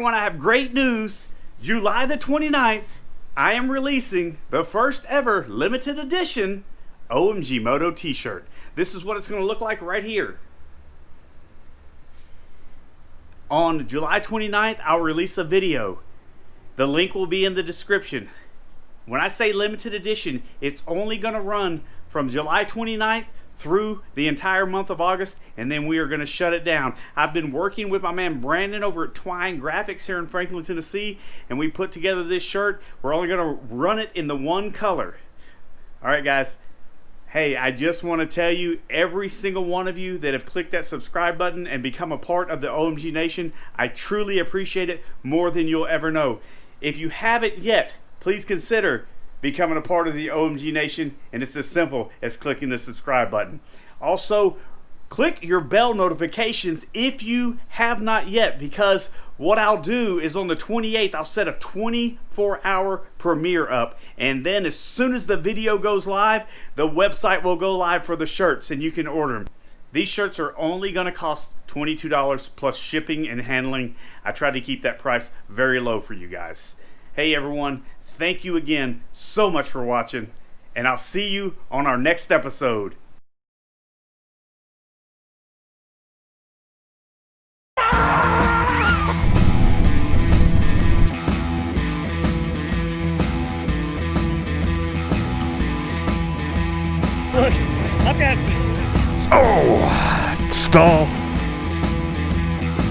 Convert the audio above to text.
everyone, I have great news. July the 29th, I am releasing the first ever limited edition OMG Moto T-Shirt. This is what it's going to look like right here. On July 29th, I'll release a video. The link will be in the description. When I say limited edition, it's only going to run from July 29th through the entire month of August, and then we are going to shut it down. I've been working with my man Brandon over at Twine Graphics here in Franklin, Tennessee, and we put together this shirt. We're only going to run it in the one color. All right, guys. Hey, I just want to tell you, every single one of you that have clicked that subscribe button and become a part of the OMG Nation, I truly appreciate it more than you'll ever know. If you haven't yet, please consider becoming a part of the OMG Nation, and it's as simple as clicking the subscribe button. Also, click your bell notifications if you have not yet, because what I'll do is on the 28th, I'll set a 24-hour premiere up, and then as soon as the video goes live, the website will go live for the shirts, and you can order them. These shirts are only going to cost $22 plus shipping and handling. I try to keep that price very low for you guys. Hey everyone, thank you again so much for watching, and I'll see you on our next episode. Look, I've got... Oh, stall.